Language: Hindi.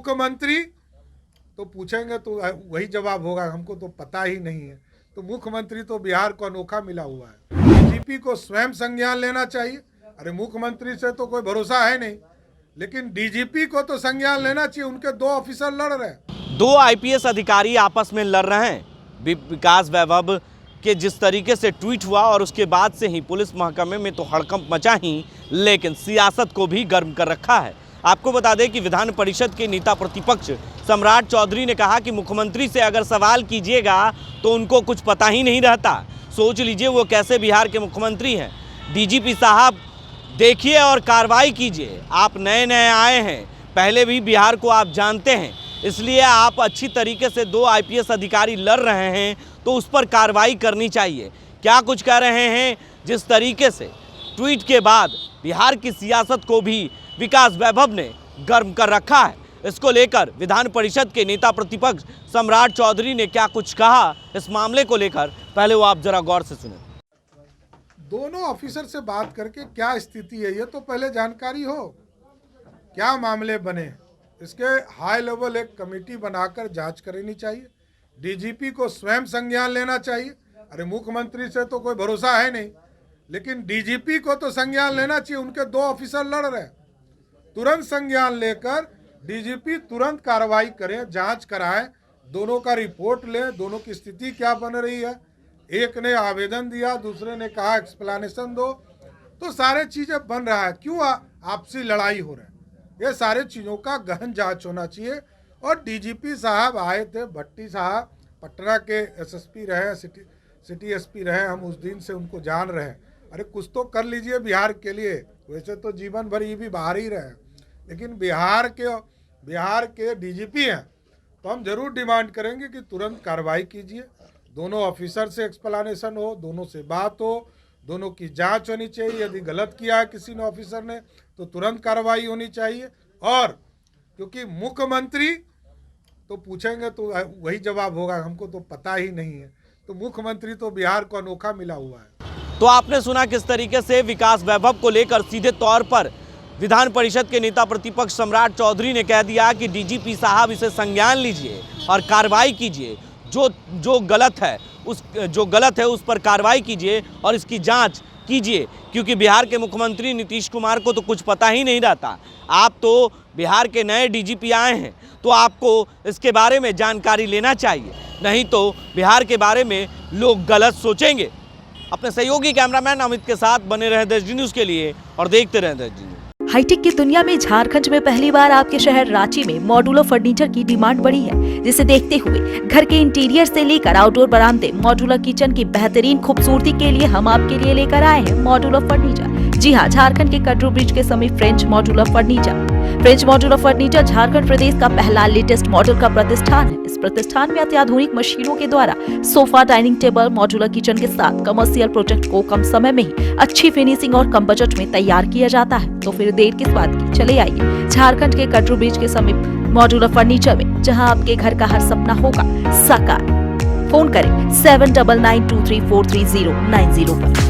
मुख्यमंत्री तो पूछेंगे तो वही जवाब होगा, हमको तो पता ही नहीं है। तो मुख्यमंत्री तो बिहार को अनोखा मिला हुआ है। डीजीपी को स्वयं संज्ञान लेना चाहिए। अरे मुख्यमंत्री से तो कोई भरोसा है नहीं, लेकिन डीजीपी को तो संज्ञान लेना चाहिए। उनके दो ऑफिसर लड़ रहे हैं, दो आईपीएस अधिकारी आपस में लड़ रहे हैं। विकास वैभव के जिस तरीके से ट्वीट हुआ और उसके बाद से ही पुलिस महकमे में तो हड़कंप मचा ही, लेकिन सियासत को भी गर्म कर रखा है। आपको बता दें कि विधान परिषद के नेता प्रतिपक्ष सम्राट चौधरी ने कहा कि मुख्यमंत्री से अगर सवाल कीजिएगा तो उनको कुछ पता ही नहीं रहता। सोच लीजिए वो कैसे बिहार के मुख्यमंत्री हैं। डीजीपी साहब देखिए और कार्रवाई कीजिए। आप नए नए आए हैं, पहले भी बिहार को आप जानते हैं, इसलिए आप अच्छी तरीके से दो आईपीएस अधिकारी लड़ रहे हैं तो उस पर कार्रवाई करनी चाहिए। क्या कुछ कह रहे हैं, जिस तरीके से ट्वीट के बाद बिहार की सियासत को भी विकास वैभव ने गर्म कर रखा है। इसको लेकर विधान परिषद के नेता प्रतिपक्ष सम्राट चौधरी ने क्या कुछ कहा इस मामले को लेकर, पहले वो आप जरा गौर से सुने। दोनों ऑफिसर से बात करके क्या स्थिति है ये तो पहले जानकारी हो, क्या मामले बने, इसके हाई लेवल एक कमेटी बनाकर जांच करनी चाहिए। डीजीपी को स्वयं संज्ञान लेना चाहिए। अरे मुख्यमंत्री से तो कोई भरोसा है नहीं, लेकिन डीजीपी को तो संज्ञान लेना चाहिए। उनके दो ऑफिसर लड़ रहे हैं, तुरंत संज्ञान लेकर डीजीपी तुरंत कार्रवाई करें, जांच कराएं, दोनों का रिपोर्ट लें, दोनों की स्थिति क्या बन रही है। एक ने आवेदन दिया, दूसरे ने कहा एक्सप्लेनेशन दो, तो सारे चीजें बन रहा है। क्यों आपसी लड़ाई हो रहा है, ये सारे चीज़ों का गहन जांच होना चाहिए। और डीजीपी साहब आए थे, भट्टी साहब पटना के एसएसपी रहे, सिटी एसपी रहे, हम उस दिन से उनको जान रहे हैं। अरे कुछ तो कर लीजिए बिहार के लिए। वैसे तो जीवन भर ये भी बाहर ही रहे, लेकिन बिहार के डीजीपी हैं, तो हम जरूर डिमांड करेंगे कि तुरंत कार्रवाई कीजिए। दोनों ऑफिसर से एक्सप्लेनेशन हो, दोनों से बात हो, दोनों की जांच होनी चाहिए। यदि गलत किया है किसी ने ऑफिसर ने तो तुरंत कार्रवाई होनी चाहिए। और क्योंकि मुख्यमंत्री तो पूछेंगे तो वही जवाब होगा, हमको तो पता ही नहीं है। तो मुख्यमंत्री तो बिहार को अनोखा मिला हुआ है। तो आपने सुना किस तरीके से विकास वैभव को लेकर सीधे तौर पर विधान परिषद के नेता प्रतिपक्ष सम्राट चौधरी ने कह दिया कि डीजीपी साहब इसे संज्ञान लीजिए और कार्रवाई कीजिए। जो गलत है उस पर कार्रवाई कीजिए और इसकी जांच कीजिए, क्योंकि बिहार के मुख्यमंत्री नीतीश कुमार को तो कुछ पता ही नहीं रहता। आप तो बिहार के नए डीजीपी आए हैं, तो आपको इसके बारे में जानकारी लेना चाहिए, नहीं तो बिहार के बारे में लोग गलत सोचेंगे। अपने सहयोगी कैमरामैन अमित के साथ बने रहे देश न्यूज़ के लिए और देखते रहे देश न्यूज़। हाईटेक की दुनिया में झारखंड में पहली बार आपके शहर रांची में मॉड्यूलर फर्नीचर की डिमांड बढ़ी है, जिसे देखते हुए घर के इंटीरियर से लेकर आउटडोर बरामदे, मॉड्यूलर किचन की बेहतरीन खूबसूरती के लिए हम आपके लिए लेकर आए हैं मॉड्यूलर फर्नीचर। जी हाँ, झारखंड के कटरू ब्रिज के समीप फ्रेंच मॉड्यूलर फर्नीचर झारखंड प्रदेश का पहला लेटेस्ट मॉडल का प्रतिष्ठान है। इस प्रतिष्ठान में अत्याधुनिक मशीनों के द्वारा sofa, dining table, modular kitchen के साथ कमर्शियल प्रोजेक्ट को कम समय में ही अच्छी फिनिशिंग और कम बजट में तैयार किया जाता है। तो फिर देर किस बात की, चले आइए झारखंड के कटरू ब्रिज के समीप मॉड्यूलर फर्नीचर में, जहां आपके घर का हर सपना होगा साकार। फोन करें 7992343090 पर।